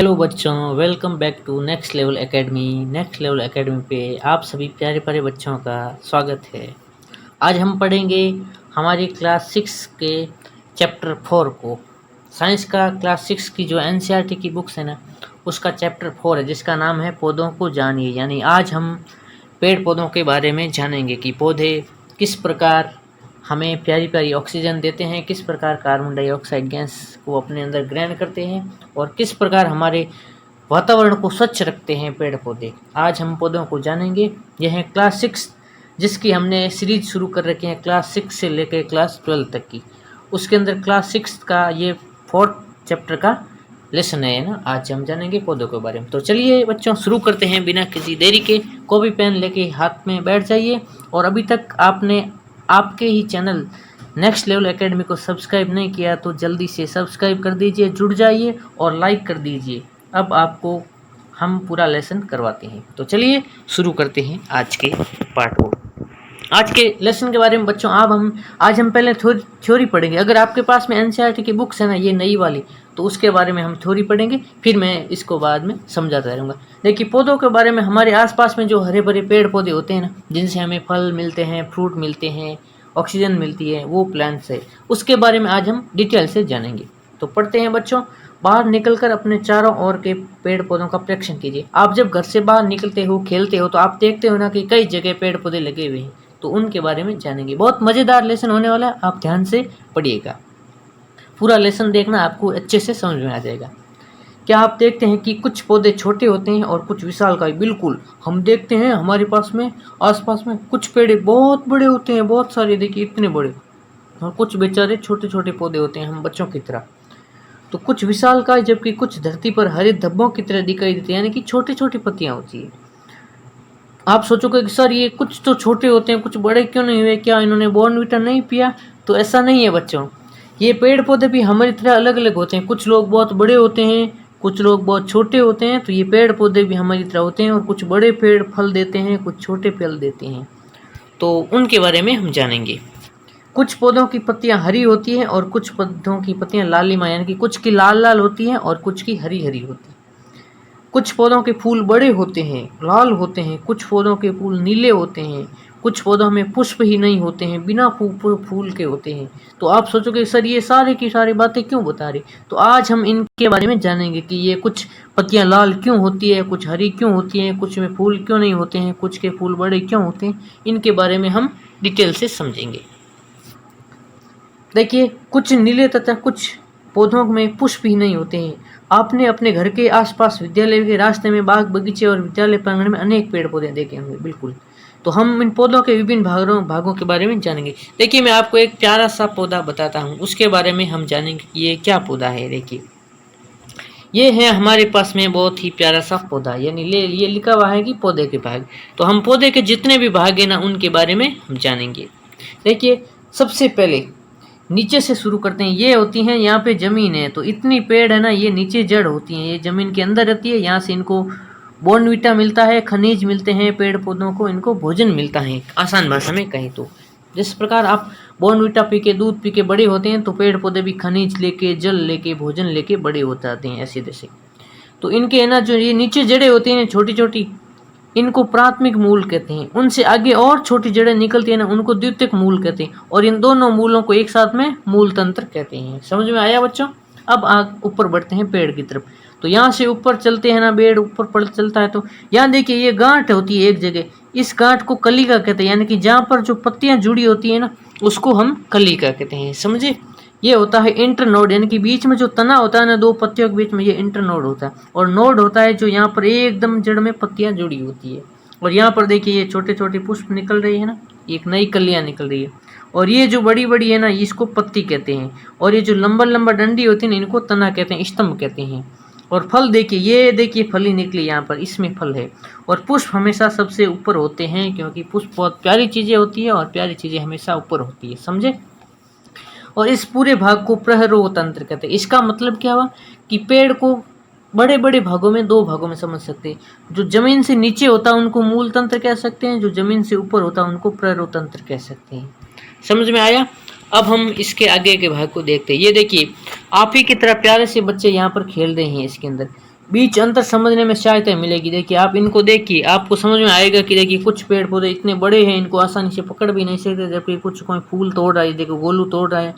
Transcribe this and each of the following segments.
Hello बच्चों, welcome back to next level academy. Next level academy पे आप सभी प्यारे प्यारे बच्चों का स्वागत है। आज हम पढ़ेंगे हमारी क्लास 6 के चैप्टर 4 को। साइंस का क्लास 6 की जो एनसीईआरटी की बुक्स है ना, उसका चैप्टर 4 है जिसका नाम है पौधों को जानिए। यानी आज हम पेड़ पौधों के बारे में जानेंगे कि पौधे किस प्रकार हमें प्यारी प्यारी ऑक्सीजन देते हैं, किस प्रकार कार्बन डाइऑक्साइड गैस को अपने अंदर ग्रहण करते हैं और किस प्रकार हमारे वातावरण को स्वच्छ रखते हैं पेड़ पौधे। आज हम पौधों को जानेंगे। यह है क्लास 6 जिसकी हमने सीरीज शुरू कर रखी है क्लास 6 से लेकर क्लास 12 तक की। उसके अंदर क्लास 6 का ये 4th चैप्टर का लेसन है ना। आज हम जानेंगे पौधों के बारे में। तो चलिए बच्चों शुरू करते हैं बिना किसी देरी के। कॉपी पेन लेके हाथ में बैठ जाइए और अभी तक आपने आपके ही चैनल नेक्स्ट लेवल एकेडमी को सब्सक्राइब नहीं किया तो जल्दी से सब्सक्राइब कर दीजिए, जुड़ जाइए और लाइक कर दीजिए। अब आपको हम पूरा लेसन करवाते हैं। तो चलिए शुरू करते हैं आज के पार्ट को। आज के लेसन के बारे में बच्चों आज हम पहले थ्योरी पढ़ेंगे। अगर आपके पास में एनसीईआरटी की बुक्स है ना, ये नई वाली, तो उसके बारे में हम थ्योरी पढ़ेंगे, फिर मैं इसको बाद में समझाता रहूँगा। देखिए पौधों के बारे में, हमारे आसपास में जो हरे भरे पेड़ पौधे होते हैं ना, जिनसे हमें फल मिलते हैं, फ्रूट मिलते हैं, ऑक्सीजन मिलती है, वो प्लांट्स है, उसके बारे में आज हम डिटेल से जानेंगे। तो पढ़ते हैं बच्चों। बाहर निकलकर अपने चारों ओर के पेड़ पौधों का परीक्षण कीजिए। आप जब घर से बाहर निकलते हो, खेलते हो, तो आप देखते हो ना कि कई जगह पेड़ पौधे लगे हुए हैं, तो उनके बारे में जानेंगे। बहुत मज़ेदार लेसन होने वाला है, आप ध्यान से पढ़िएगा। पूरा लेसन देखना, आपको अच्छे से समझ में आ जाएगा। क्या आप देखते हैं कि कुछ पौधे छोटे होते हैं और कुछ विशालकाय? बिल्कुल, हम देखते हैं हमारे पास में आसपास में कुछ पेड़ बहुत बड़े होते हैं, बहुत सारे, देखिए इतने बड़े, और कुछ बेचारे छोटे छोटे पौधे होते हैं हम बच्चों की तरह। तो कुछ विशालकाय, जबकि कुछ धरती पर हरे धब्बों की तरह दिखाई देते हैं, यानी कि छोटी छोटी पत्तियां होती है। आप सोचोगे कि सर ये कुछ तो छोटे होते हैं, कुछ बड़े क्यों नहीं हुए, क्या इन्होंने बॉर्नवीटा नहीं पिया? तो ऐसा नहीं है बच्चों, ये पेड़ पौधे भी हमारी तरह अलग अलग होते हैं। कुछ लोग बहुत बड़े होते हैं, कुछ लोग बहुत छोटे होते हैं। तो ये पेड़ पौधे भी हमारी तरह होते हैं, और कुछ बड़े पेड़ फल देते हैं, कुछ छोटे फल देते हैं। तो उनके बारे में हम जानेंगे। कुछ पौधों की पत्तियां हरी होती हैं और कुछ पौधों की पत्तियां लालिमा, यानी कि कुछ की लाल लाल होती हैं और कुछ की हरी हरी होती है। कुछ पौधों के फूल बड़े होते हैं, लाल होते हैं, कुछ पौधों के फूल नीले होते हैं, कुछ पौधों में पुष्प ही नहीं होते हैं, बिना फूल के होते हैं। तो आप सोचोगे सर ये सारे की सारी बातें क्यों बता रही? तो आज हम इनके बारे में जानेंगे कि ये कुछ पत्तियां लाल क्यों होती है, कुछ हरी क्यों होती हैं, कुछ में फूल क्यों नहीं होते हैं, कुछ के फूल बड़े क्यों होते हैं। इनके बारे में हम डिटेल से समझेंगे। देखिए कुछ नीले तथा कुछ पौधों में पुष्प ही नहीं होते हैं। आपने अपने घर के आसपास, विद्यालय के रास्ते में, बाग बगीचे और विद्यालय प्रांगण में अनेक पेड़ पौधे देखे होंगे। बिल्कुल। तो हम इन पौधों के विभिन्न भागों के बारे में जानेंगे। देखिए मैं आपको एक प्यारा सा पौधा बताता हूँ, उसके बारे में हम जानेंगे कि ये क्या पौधा है। देखिए ये है हमारे पास में बहुत ही प्यारा सा पौधा, यानी ये लिखा हुआ है कि पौधे के भाग। तो हम पौधे के जितने भी भाग हैं ना, उनके बारे में हम जानेंगे। देखिए सबसे पहले नीचे से शुरू करते हैं। ये होती हैं, यहाँ पे जमीन है, तो इतनी पेड़ है ना, ये नीचे जड़ होती हैं, ये जमीन के अंदर रहती है। यहाँ से इनको बॉर्नवीटा मिलता है, खनिज मिलते हैं पेड़ पौधों को, इनको भोजन मिलता है। आसान भाषा में कहें तो जिस प्रकार आप बॉर्नवीटा पी के, दूध पी के बड़े होते हैं, तो पेड़ पौधे भी खनिज लेके, जल लेके, भोजन लेके बड़े हो जाते हैं, ऐसे जैसे। तो इनके है ना, जो ये नीचे जड़ें होती हैं छोटी छोटी, इनको प्राथमिक मूल कहते हैं। उनसे आगे और छोटी जड़ें निकलती हैं ना, उनको द्वितीयक मूल कहते हैं। और इन दोनों मूलों को एक साथ में मूल तंत्र कहते हैं। समझ में आया बच्चों? अब ऊपर बढ़ते हैं पेड़ की तरफ। तो यहाँ से ऊपर चलते हैं ना, पेड़ ऊपर पड़ चलता है, तो यहाँ देखिए ये गांठ होती है एक जगह। इस गांठ को कलिका कहते हैं, यानी कि जहाँ पर जो पत्तियां जुड़ी होती है ना, उसको हम कलिका कहते हैं। समझे? ये होता है इंटरनोड, यानी कि बीच में जो तना होता है ना, दो पत्तियों के बीच में, ये इंटरनोड होता है। और नोड होता है जो यहाँ पर एकदम जड़ में पत्तियां जुड़ी होती है। और यहाँ पर देखिए ये छोटे छोटे पुष्प निकल रही है ना, एक नई कलियां निकल रही है। और ये जो बड़ी बड़ी है ना, इसको पत्ती कहते हैं। और ये जो लंबा लंबा डंडी होती है ना, इनको तना कहते हैं, स्तंभ कहते हैं। और फल देखिए, ये देखिए फली निकली यहाँ पर, इसमें फल है। और पुष्प हमेशा सबसे ऊपर होते हैं, क्योंकि पुष्प बहुत प्यारी चीजें होती है और प्यारी चीजें हमेशा ऊपर होती है। समझे? और इस पूरे भाग को प्रहरोह तंत्र कहते हैं। इसका मतलब क्या हुआ कि पेड़ को बड़े बड़े भागों में, दो भागों में समझ सकते हैं। जो जमीन से नीचे होता है उनको मूल तंत्र कह सकते हैं, जो जमीन से ऊपर होता है उनको प्रहरोह तंत्र कह सकते हैं। समझ में आया? अब हम इसके आगे के भाग को देखते हैं। ये देखिए आप ही की तरह प्यारे से बच्चे यहाँ पर खेल रहे हैं इसके अंदर। बीच अंतर समझने में सहायता मिलेगी। देखिए आप इनको देखिए, आपको समझ में आएगा कि देखिए कुछ पेड़ पौधे इतने बड़े हैं, इनको आसानी से पकड़ भी नहीं सकते, जबकि कुछ कोई फूल तोड़ रहा है, देखो गोलू तोड़ रहा है,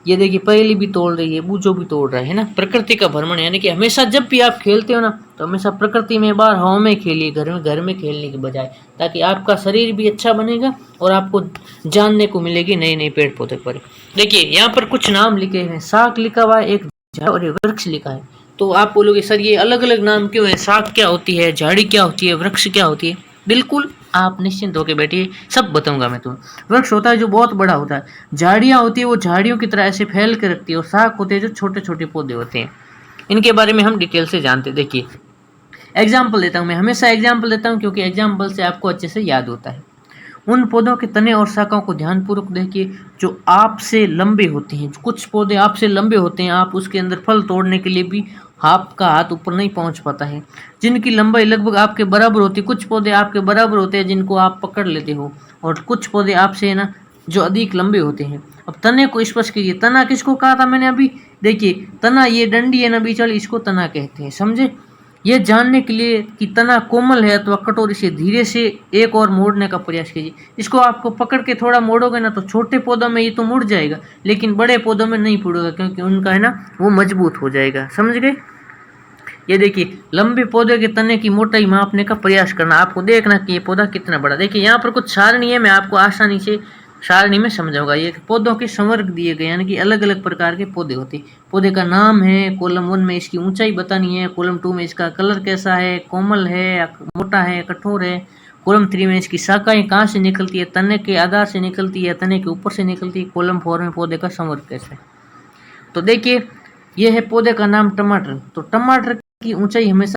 ये देखिए पहेली भी तोड़ रही है, बूझो भी तोड़ रहा है ना। प्रकृति का भ्रमण, यानी कि हमेशा जब भी आप खेलते हो ना, तो हमेशा प्रकृति में, बाहर हवा में खेलिए, घर में खेलने के बजाय, ताकि आपका शरीर भी अच्छा बनेगा और आपको जानने को मिलेगी नए नए पेड़ पौधे पर। देखिए यहाँ पर कुछ नाम लिखे हैं, शाख लिखा हुआ है, एक झाड़ और एक वृक्ष लिखा है। तो आप बोलोगे सर ये अलग अलग नाम क्यों है, शाख क्या होती है, झाड़ी क्या होती है, वृक्ष क्या होती है? बिल्कुल आप निश्चिंत होकर बैठिए, सब बताऊंगा मैं तुम्हें। वृक्ष होता है जो बहुत बड़ा होता है, झाड़ियाँ होती है वो झाड़ियों की तरह ऐसे फैल के रखती है, और शाख होते हैं जो छोटे छोटे पौधे होते हैं। इनके बारे में हम डिटेल से जानते हैं। देखिए एग्जाम्पल देता हूँ, मैं हमेशा एग्जाम्पल देता हूँ क्योंकि एग्जाम्पल से आपको अच्छे से याद होता है। उन पौधों के तने और शाखाओं को ध्यानपूर्वक देखिए जो आपसे लंबे होते हैं। कुछ पौधे आपसे लंबे होते हैं, आप उसके अंदर फल तोड़ने के लिए भी आपका हाथ ऊपर नहीं पहुंच पाता है। जिनकी लंबाई लगभग आपके बराबर होती है, कुछ पौधे आपके बराबर होते हैं जिनको आप पकड़ लेते हो, और कुछ पौधे आपसे ना जो अधिक लंबे होते हैं। अब तने को स्पष्ट कीजिए। तना किसको कहा था मैंने अभी? देखिए तना, ये डंडी है ना बीच वाली, इसको तना कहते हैं, समझे? यह जानने के लिए कि तना कोमल है अथवा कठोर, इसे धीरे से एक और मोड़ने का प्रयास कीजिए। इसको आपको पकड़ के थोड़ा मोड़ोगे ना, तो छोटे पौधों में ये तो मुड़ जाएगा, लेकिन बड़े पौधों में नहीं मुड़ेगा, क्योंकि उनका है ना वो मजबूत हो जाएगा। समझ गए? ये देखिए लंबे पौधे के तने की मोटाई मापने का प्रयास करना, आपको देखना कि ये पौधा कितना बड़ा। देखिए यहाँ पर कुछ सारणी है, मैं आपको आसानी से सारणी में समझाऊंगा। ये पौधों के संवर्ग दिए गए, यानी कि अलग अलग प्रकार के पौधे होते हैं। पौधे का नाम है, कॉलम 1 में इसकी ऊंचाई बतानी है, कॉलम 2 में इसका कलर कैसा है, कोमल है, मोटा है, कठोर है, कॉलम 3 में इसकी शाखाएं कहाँ से निकलती है, तने के आधार से निकलती है, तने के ऊपर से निकलती है, कॉलम 4 में पौधे का संवर्ग कैसा है। तो देखिए यह है पौधे का नाम टमाटर। तो टमाटर की ऊंचाई हमेशा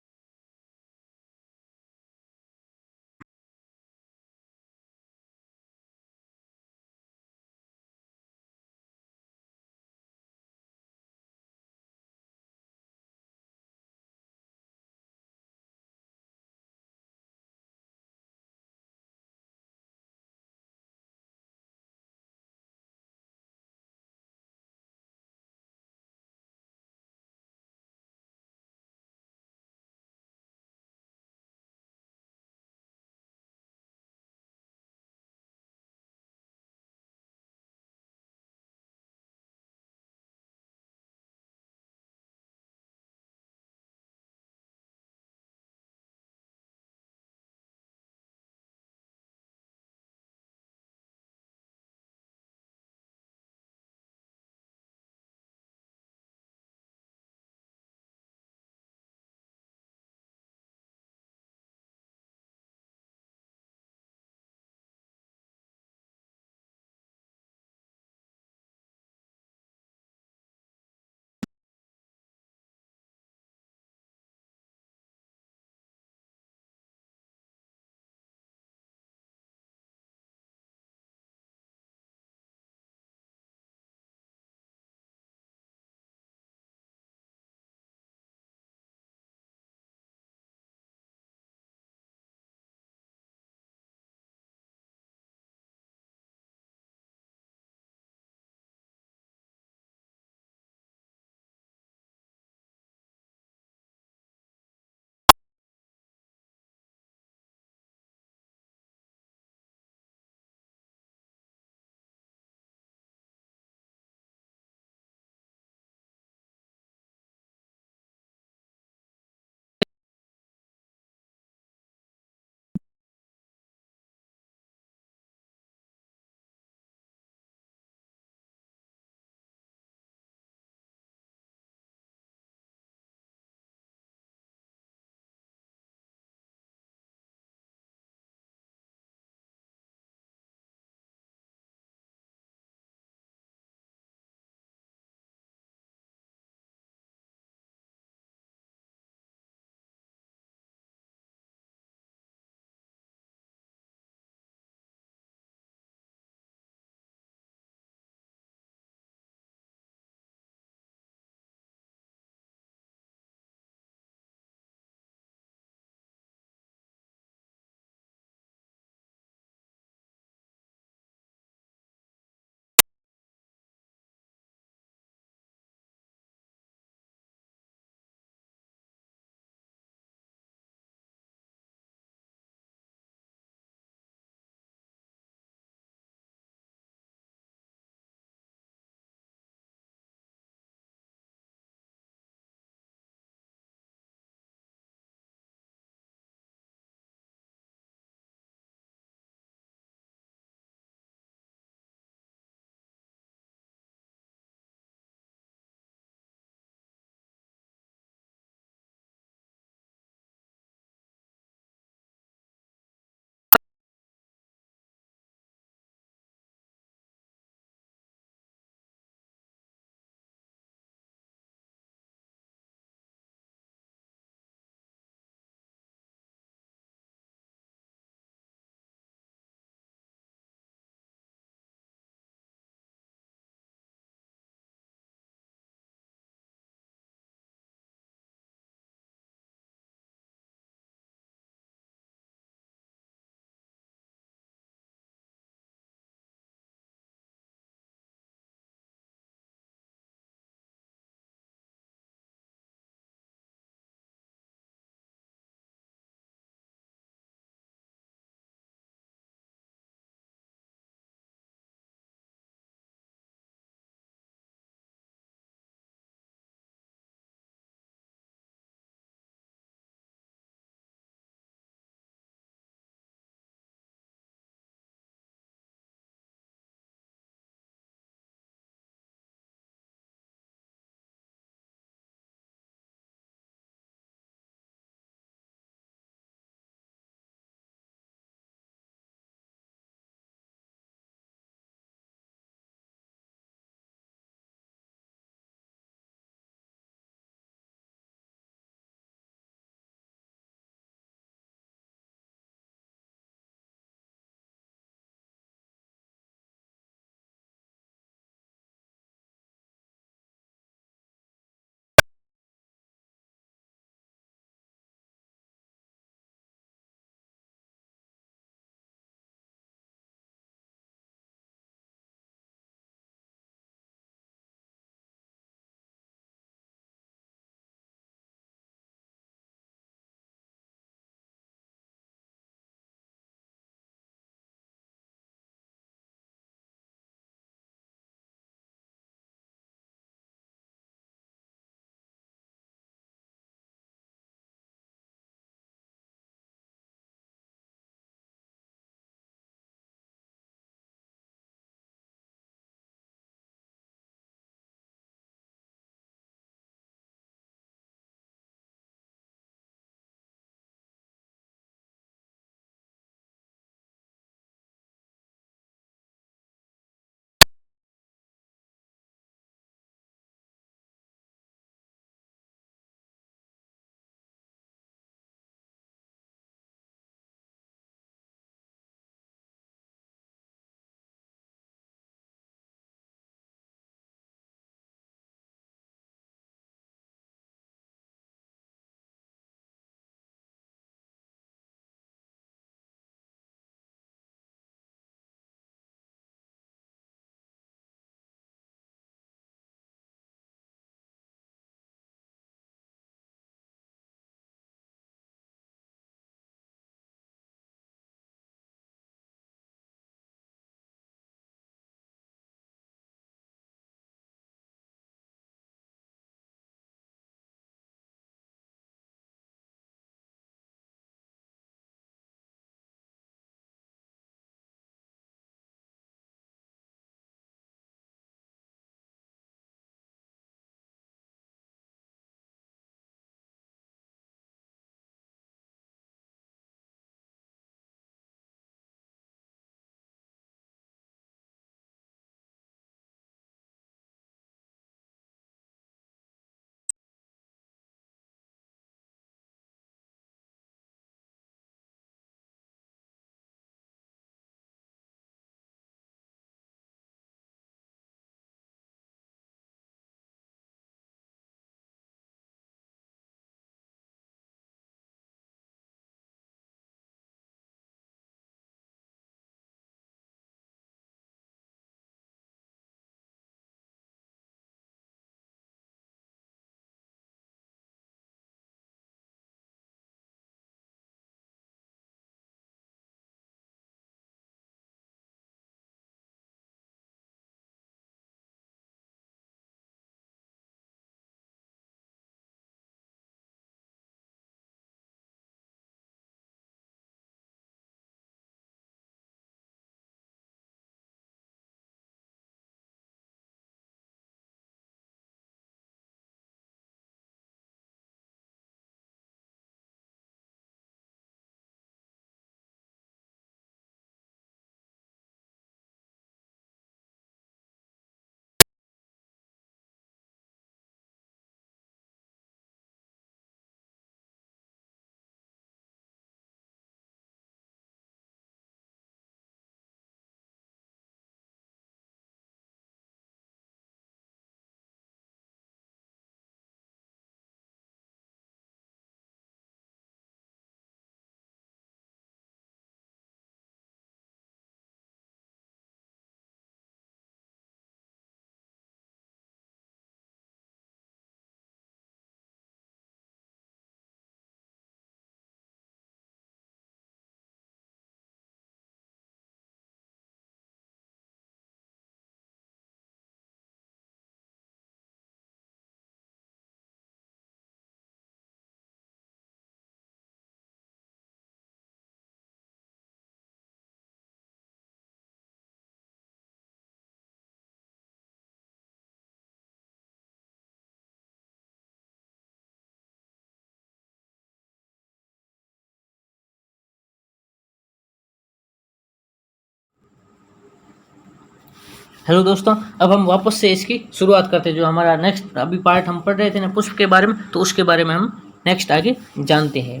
हेलो दोस्तों, अब हम वापस से इसकी शुरुआत करते हैं। जो हमारा नेक्स्ट अभी पार्ट हम पढ़ रहे थे ना पुष्प के बारे में, तो उसके बारे में हम नेक्स्ट आगे जानते हैं।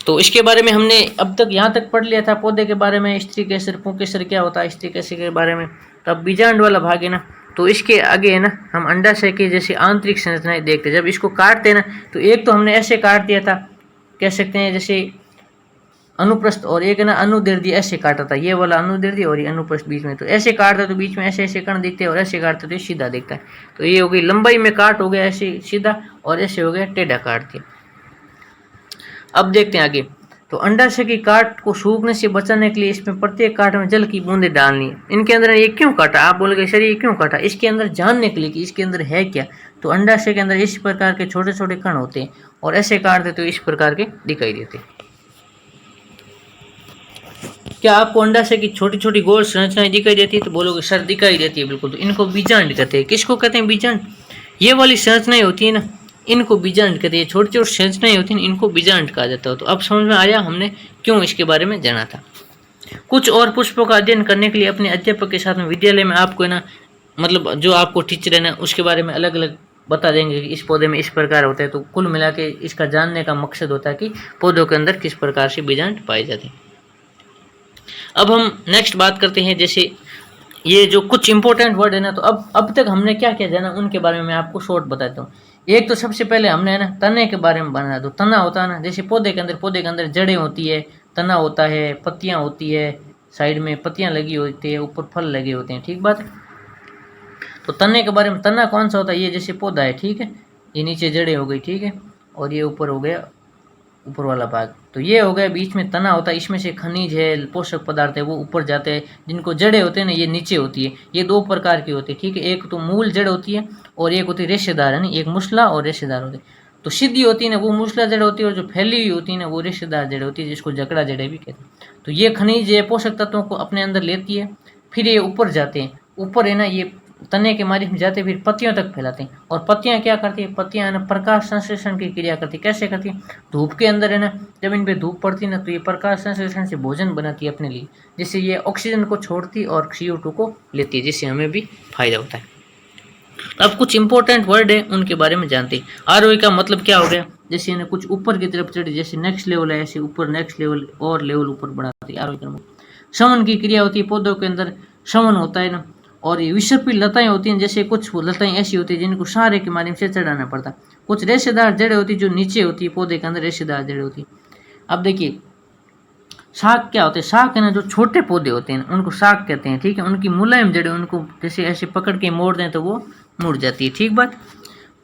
तो इसके बारे में हमने अब तक यहाँ तक पढ़ लिया था, पौधे के बारे में, स्त्री केसर पुंकेसर क्या होता है, स्त्री केसर के बारे में। तो अब बीजांड वाला भाग है ना, तो इसके आगे है ना हम अंडाशय की जैसे आंतरिक संरचनाएं देखते। जब इसको काटते हैं ना, तो एक तो हमने ऐसे काट दिया था, कह सकते हैं जैसे अनुप्रस्थ, और एक है ना अनुदैर्ध्य ऐसे काटा था, ये वाला अनुदैर्ध्य और ये अनुप्रस्थ बीच में। तो ऐसे काटते तो बीच में ऐसे ऐसे कण दिखते हैं, और ऐसे काटते तो ये सीधा दिखता है। तो ये हो गई लंबाई में काट हो गया ऐसे सीधा, और ऐसे हो गया टेढ़ा काट दिया। अब देखते हैं आगे। तो अंडाशय की काट को सूखने से बचाने के लिए इसमें प्रत्येक काट में जल की बूंदें डालनी है। इनके अंदर ये क्यों काटा, आप बोलोगे सर ये क्यों काटा, इसके अंदर जानने के लिए कि इसके अंदर है क्या। तो अंडाशय के अंदर इस प्रकार के छोटे छोटे कण होते हैं, और ऐसे काटते तो इस प्रकार के दिखाई देते। क्या आपको अंडाशय की छोटी छोटी गोल संरचनाएं दिखाई देती है, तो बोलोगे सर दिखाई देती है, बिल्कुल। तो इनको बीजांड कहते हैं। किसको कहते हैं बीजांड, ये वाली संरचनाएं होती है ना, इनको बीजांड कहते हैं। छोटी छोटी संरचनाएं होती हैं, इनको बीजांड कहा जाता है। तो अब समझ में आया हमने क्यों इसके बारे में जाना था। कुछ और पुष्पों का अध्ययन करने के लिए अपने अध्यापक के साथ में विद्यालय में आपको है ना, मतलब जो आपको टीचर है ना, उसके बारे में अलग अलग बता देंगे कि इस पौधे में इस प्रकार होता है। तो कुल मिला के इसका जानने का मकसद होता है कि पौधों के अंदर किस प्रकार से बीजांड पाए जाते हैं। अब हम नेक्स्ट बात करते हैं, जैसे ये जो कुछ इंपॉर्टेंट वर्ड है ना, तो अब तक हमने क्या क्या जाना उनके बारे में मैं आपको शॉर्ट बताता हूँ। एक तो सबसे पहले हमने है ना तने के बारे में बनाया। तो तना होता है ना, जैसे पौधे के अंदर जड़ें होती है, तना होता है, पत्तियां होती है, साइड में पत्तियां लगी होती है, ऊपर फल लगे होते हैं, ठीक बात। तो तने के बारे में, तना कौन सा होता है, ये जैसे पौधा है, ठीक है, ये नीचे जड़ें हो गई, ठीक है, और ये ऊपर हो गया ऊपर वाला भाग। तो ये हो गया बीच में तना होता है, इसमें से खनिज है, पोषक पदार्थ है, वो ऊपर जाते हैं। जिनको जड़ें होते हैं ना, ये नीचे होती है। ये दो प्रकार की होती है, ठीक है, एक तो मूल जड़ होती है, और एक होती है रेशेदार, है ना, एक मुसला और रेशेदार होती है। तो सीधी होती है ना वो मुसला जड़ होती है, और जो फैली हुई होती है ना वो रेशेदार जड़ होती है, जिसको जकड़ा जड़ें भी कहते हैं। तो ये खनिज है, पोषक तत्वों को अपने अंदर लेती है, फिर ये ऊपर जाते हैं। ऊपर है ना ये तने के माध्यम से जाते, फिर पत्तियों तक फैलाते हैं। और पत्तियां क्या करती है, पत्तियां है ना प्रकाश संश्लेषण की क्रिया करती है। कैसे करती है, धूप के अंदर है ना, जब इन पे धूप पड़ती है ना, तो ये प्रकाश संश्लेषण से भोजन बनाती है अपने लिए, जिससे ये ऑक्सीजन को छोड़ती और CO2 को लेती है, जिससे हमें भी फायदा होता है। अब कुछ इंपॉर्टेंट वर्ड है उनके बारे में जानते हैं। आरोही का मतलब क्या हो गया, जैसे ना कुछ ऊपर की तरफ चढ़ी, जैसे नेक्स्ट लेवल है, ऐसे ऊपर नेक्स्ट लेवल और लेवल ऊपर बढ़ाती है आरोही का। शमन की क्रिया होती है, पौधों के अंदर शमन होता है ना। और ये विषपी लताएं होती हैं, जैसे कुछ लताएं ऐसी होती है जिनको सहारे के माध्यम से चढ़ाना पड़ता है। कुछ रेशेदार जड़ें होती है जो नीचे होती है, पौधे के अंदर रेशेदार जड़ें होती है। अब देखिए शाक क्या होते हैं, शाक है ना जो छोटे पौधे होते हैं उनको शाक कहते हैं, ठीक है। उनकी मुलायम जड़ें, उनको जैसे ऐसे पकड़ के मोड़ दें तो वो मुड़ जाती है, ठीक बात।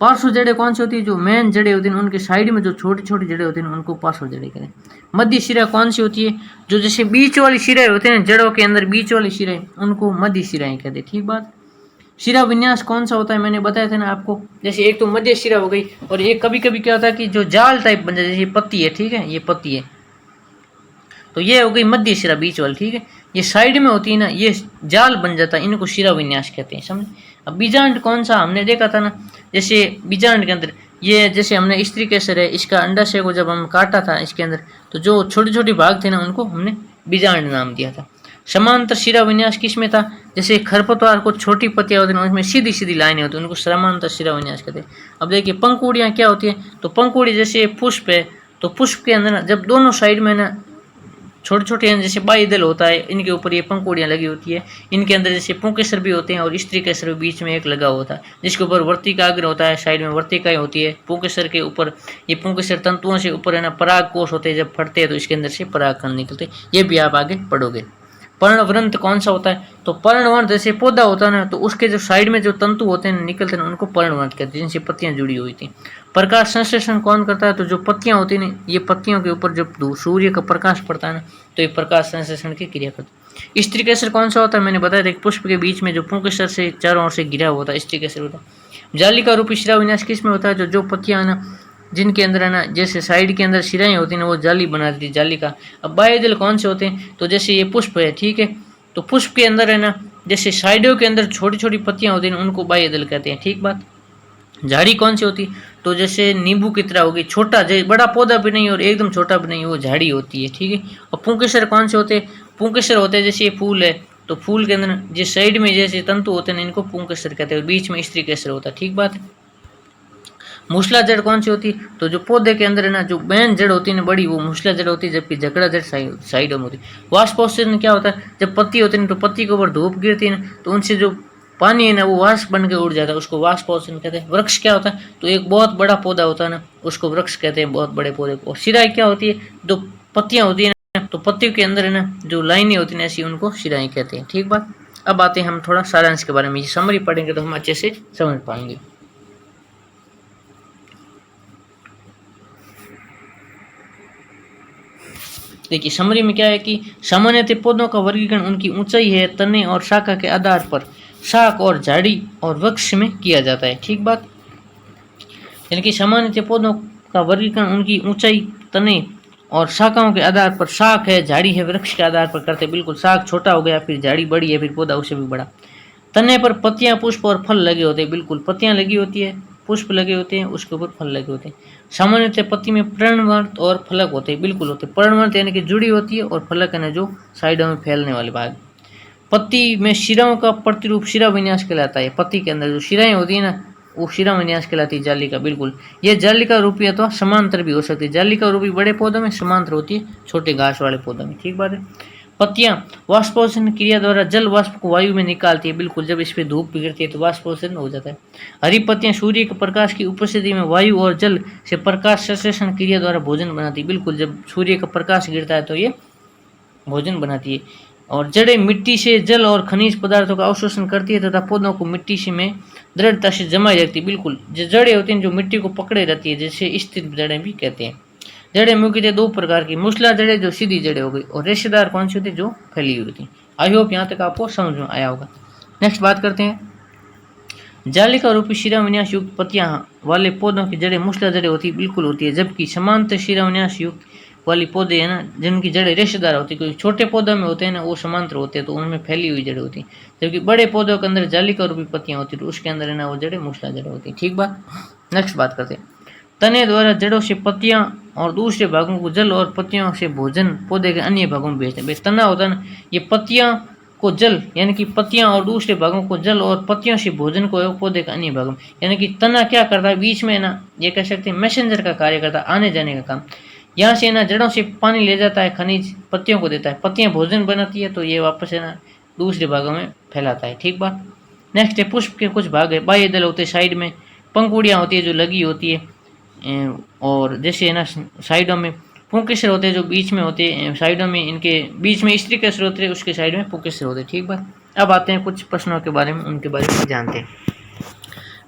पार्श्व जड़ें कौन सी होती है, जो मेन जड़ें होती हैं उनके साइड में जो छोटी छोटी जड़ें होती हैं उनको पार्श्व जड़ें कहते हैं। मध्य शिरा कौन सी होती है, जो जैसे बीच वाली शिराएं होती हैं जड़ों के अंदर, बीच वाली शिराएं, उनको मध्य शिराएं कहते हैं, ठीक बात। शिरा विन्यास कौन सा होता है, मैंने बताया था ना आपको, जैसे एक तो मध्य शिरा हो गई, और एक कभी कभी क्या होता है कि जो जाल टाइप बन जाए, जैसे पत्ती है, ठीक है, ये पत्ती है, तो ये हो गई मध्य शिरा बीच वाली, ठीक है। ये साइड में होती है ना, ये जाल बन जाता है, इनको शिरा विन्यास कहते हैं, समझ। अब बीजांड कौन सा हमने देखा था ना, जैसे बीजांड के अंदर ये जैसे हमने स्त्री केसर है, इसका अंडाशय को जब हम काटा था इसके अंदर, तो जो छोटे छोटे भाग थे ना उनको हमने बीजांड नाम दिया था। समांतर शिरा विन्यास किस में था, जैसे खरपतवार को छोटी पत्तियां होती हैं उसमें सीधी सीधी लाइनें होती हैं, उनको समांतर शिरा विन्यास कहते हैं। अब देखिए पंखुड़ियाँ क्या होती है, तो पंखुड़ी जैसे पुष्प है, तो पुष्प के अंदर ना जब दोनों साइड में ना छोटे छोटे जैसे बाह्य होता है, इनके ऊपर ये पंखुड़ियाँ लगी होती है। इनके अंदर जैसे पुंकेसर भी होते हैं, और स्त्री केसर भी बीच में एक लगा होता है, जिसके ऊपर वर्तिकाग्र होता है, साइड में वर्तिकाएं होती है। पुंकेसर के ऊपर ये पुंकेसर तंतुओं से ऊपर है ना पराग कोष होते हैं, जब फटते हैं तो इसके अंदर से पराग कण निकलते हैं। ये भी आप आगे पढ़ोगे। पर्णवृंत कौन सा होता है, तो पर्णवृंत जैसे पौधा होता है ना, तो उसके जो साइड में जो तंतु होते हैं निकलते हैं उनको पर्णवृंत कहते हैं, जिनसे पत्तियां जुड़ी हुई थी। प्रकाश संश्लेषण कौन करता है, तो जो पत्तियां होती हैं ये पत्तियों के ऊपर जब सूर्य का प्रकाश पड़ता है ना, तो ये प्रकाश संश्लेषण की क्रिया करता है। स्त्री केसर कौन सा होता है, मैंने बताया था, एक पुष्प के बीच में जो पुंकेसर से चारों ओर से घिरा हुआ होता है, स्त्री केसर होता है। जालिका रूपी शिरा विन्यास किस में होता है, जो पत्तियां ना जिनके अंदर है ना, जैसे साइड के अंदर शिराएं होती हैं ना, वो जाली बना देती है, जाली का। अब बाह्य कौन से होते हैं, तो जैसे ये पुष्प है, ठीक है, तो पुष्प के अंदर है ना, जैसे साइडों के अंदर छोटी छोटी पत्तियां होती हैं उनको बाह्य कहते हैं, ठीक बात। झाड़ी कौन सी होती, तो जैसे नींबू की तरह होगी, छोटा बड़ा पौधा भी नहीं और एकदम छोटा भी नहीं, वो झाड़ी होती है, ठीक है। और पुंकेसर कौन से होते, पुंकेसर होते हैं जैसे ये फूल है, तो फूल के अंदर जो साइड में जैसे तंतु होते हैं इनको पुंकेसर कहते हैं, बीच में स्त्री केसर होता है। ठीक बात है। मूसला जड़ कौन सी होती है? तो जो पौधे के अंदर है ना, जो मेन जड़ होती है ना बड़ी, वो मूसला जड़ होती है, जबकि जकड़ा जड़ साइडों में होती है। वाष्पोत्सर्जन क्या होता है? जब पत्ती होती है तो पत्ती के ऊपर धूप गिरती है ना, तो उनसे जो पानी है ना वो वाष्प बन के उड़ जाता है, उसको वाष्पोत्सर्जन कहते हैं। वृक्ष क्या होता है? तो एक बहुत बड़ा पौधा होता है ना, उसको वृक्ष कहते हैं, बहुत बड़े पौधे को। और शिराएं क्या होती है? जो पत्तियां होती है ना, तो पत्तियों के अंदर है ना जो लाइनें होती है ऐसी, उनको शिराएं कहते हैं। ठीक बात। अब आते हैं हम थोड़ा सारांश के बारे में, ये समरी पढ़ेंगे तो हम अच्छे से समझ पाएंगे। देखिए समरी में क्या है कि सामान्यतः पौधों का वर्गीकरण उनकी ऊंचाई है, तने और शाखा के आधार पर शाख और झाड़ी और वृक्ष में किया जाता है। ठीक बात। यानी कि सामान्यतः पौधों का वर्गीकरण उनकी ऊंचाई, तने और शाखाओं के आधार पर, शाख है, झाड़ी है, वृक्ष के आधार पर करते। बिल्कुल, शाख छोटा हो गया, फिर झाड़ी बड़ी है, फिर पौधा उससे भी बड़ा। तने पर पत्तियां, पुष्प और फल लगे होते हैं। बिल्कुल, पत्तियां लगी होती है, पुष्प लगे होते हैं, उसके ऊपर फल लगे होते हैं। सामान्यतः पत्ती में पर्णवर्त और फलक होते हैं। बिल्कुल होते हैं। पर्णवर्त यानी कि जुड़ी होती है, और फलक है ना जो साइडों में फैलने वाले भाग। पत्ती में शिराओं का प्रतिरूप शिरा विन्यास कहलाता है। पत्ती के अंदर जो शिराएं होती है ना, वो शिरा विन्यास कहलाती है जाली का। बिल्कुल, यह जाली का रूपी अथवा समांतर भी हो सकती है। जाली का रूपी बड़े पौधों में, समांतर होती है छोटे घास वाले पौधों में। ठीक बात है। पत्तियां वाष्पोत्सर्जन क्रिया द्वारा जल वाष्प को वायु में निकालती है। बिल्कुल, जब इस पर धूप गिरती है तो वाष्पोत्सर्जन हो जाता है। हरी पत्तियां सूर्य के प्रकाश की उपस्थिति में वायु और जल से प्रकाश संश्लेषण क्रिया द्वारा भोजन बनाती है। बिल्कुल, जब सूर्य का प्रकाश गिरता है तो ये भोजन बनाती है। और जड़ें मिट्टी से जल और खनिज पदार्थों का अवशोषण करती है तथा पौधों को मिट्टी से में दृढ़ता से जमाए रखती है। बिल्कुल, जो जड़ें होती हैं जो मिट्टी को पकड़े रहती है, जैसे स्थिर जड़ें भी कहते हैं। जड़ें मुख्यतः दो प्रकार की, मूसला जड़ें जो सीधी जड़ें हो गई, और रेशेदार कौन सी होती है? जो फैली हुई होती है। आई होप यहाँ तक आपको समझ में आया होगा। नेक्स्ट बात करते हैं। जालिका रूपी शिराविन्यास युक्त पत्तियां वाले पौधों की जड़ें मूसला जड़ें होती बिल्कुल होती है, जबकि समांतर शिराविन्यास युक्त वाली पौधे है ना जिनकी जड़ें रेशेदार होती है, क्योंकि छोटे पौधों में होते हैं ना वो समांतर होते हैं तो उनमें फैली हुई जड़ें होती हैं, जबकि बड़े पौधों के अंदर जालिका रूपी पत्तियां होती है तो उसके अंदर है ना वो जड़ें मूसला जड़ें होती हैं। ठीक बात। नेक्स्ट बात करते हैं। तने द्वारा जड़ों से पत्तियां और दूसरे भागों को जल और पत्तियों से भोजन पौधे के अन्य भागों में भेजते हैं। तना होता है ना, ये पत्तियां को जल यानी कि पत्तियां और दूसरे भागों को जल और पत्तियों से भोजन को पौधे के अन्य भागों में, यानी कि तना क्या करता है बीच में ना, ये कह सकते हैं मैसेंजर का कार्य करता है, आने जाने का काम। यहाँ से ना जड़ों से पानी ले जाता है, खनिज पत्तियों को देता है, पत्तियां भोजन बनाती है तो ये वापस है ना दूसरे भागों में फैलाता है। ठीक बात। नेक्स्ट है पुष्प के कुछ भाग है, बाह्य दल होते हैं साइड में, पंखुड़ियाँ होती है जो लगी होती है, और जैसे है ना साइडों में पुंकेसर होते हैं जो बीच में होते हैं, साइडों में इनके बीच में स्त्री केसर होते हैं, उसके साइड में पुंकेसर होते हैं। ठीक बात। अब आते हैं कुछ प्रश्नों के बारे में, उनके बारे में जानते हैं।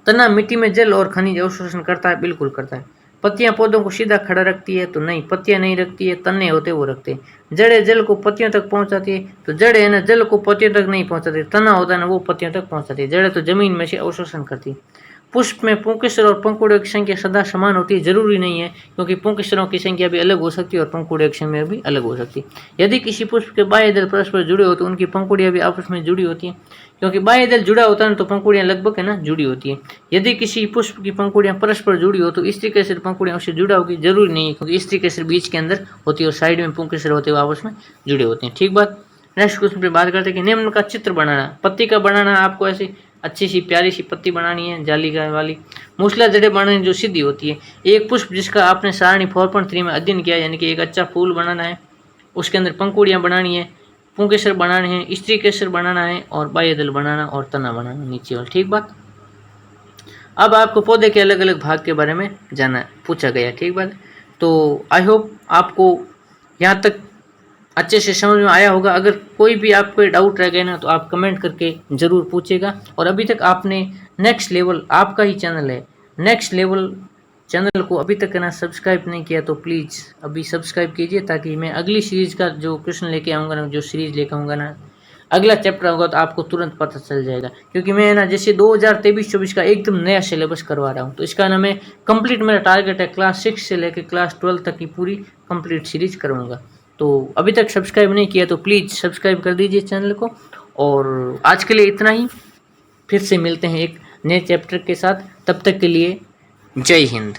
तना मिट्टी में जल और खनिज अवशोषण करता है, बिल्कुल करता है। पत्तियां पौधों को सीधा खड़ा रखती है तो नहीं, पत्तियां नहीं रखती है, तने होते वो रखते हैं। जड़ें जल को पत्तियों तक पहुंचाती है, तो जड़ें है ना जल को पत्तियों तक नहीं पहुंचाती, तना होता है ना वो पत्तियों तक पहुंचाती है। जड़ें तो जमीन में से अवशोषण करती है। पुष्प में पुंकेसर और पंखुड़ियों की संख्या सदा समान होती है, जरूरी नहीं है, क्योंकि पुंकेसरों की संख्या भी अलग हो सकती है और पंखुड़ियों की संख्या भी अलग हो सकती है। यदि किसी पुष्प के बाह्य दल परस्पर जुड़े हो तो उनकी पंखुड़ियां भी आपस में जुड़ी होती हैं, क्योंकि बाह्य दल जुड़ा होता है तो पंखुड़ियां लगभग है ना जुड़ी होती है। यदि किसी पुष्प की पंखुड़ियां परस्पर जुड़ी हो तो स्त्री केसर पंखुड़ियां उससे जुड़ा होगी, जरूरी नहीं है, क्योंकि स्त्री केसर बीच के अंदर होती है और साइड में पुंकेसर होते हुए आपस में जुड़े होते हैं। ठीक बात। नेक्स्ट क्वेश्चन पे बात करते हैं कि निम्न का चित्र बनाना। पत्ती का बनाना, आपको ऐसी अच्छी सी प्यारी सी पत्ती बनानी है जाली का वाली। मूसला जड़ें बनानी जो सीधी होती है। एक पुष्प जिसका आपने सारणी 4.3 में अध्ययन किया, यानी कि एक अच्छा फूल बनाना है, उसके अंदर पंखुड़ियां बनानी है, पुंकेसर बनाने हैं, स्त्री केसर बनाना है, और बाह्य दल बनाना और तना बनाना नीचे वाला। ठीक बात। अब आपको पौधे के अलग अलग भाग के बारे में जाना पूछा गया। ठीक बात। तो आई होप आपको यहाँ तक अच्छे से समझ में आया होगा। अगर कोई भी आपको डाउट रह गया ना तो आप कमेंट करके ज़रूर पूछेगा। और अभी तक आपने नेक्स्ट लेवल, आपका ही चैनल है, नेक्स्ट लेवल चैनल को अभी तक ना सब्सक्राइब नहीं किया तो प्लीज़ अभी सब्सक्राइब कीजिए, ताकि मैं अगली सीरीज़ का जो क्वेश्चन लेके आऊँगा ना, जो सीरीज़ लेकर आऊँगा ना, अगला चैप्टर होगा तो आपको तुरंत पता चल जाएगा। क्योंकि मैं ना जैसे 2023-24 का एकदम नया सिलेबस करवा रहा हूँ, तो इसका ना मैं कंप्लीट, मेरा टारगेट है क्लास 6 से लेकर क्लास 12 तक की पूरी कंप्लीट सीरीज़ करूँगा। तो अभी तक सब्सक्राइब नहीं किया तो प्लीज़ सब्सक्राइब कर दीजिए चैनल को। और आज के लिए इतना ही, फिर से मिलते हैं एक नए चैप्टर के साथ। तब तक के लिए जय हिंद।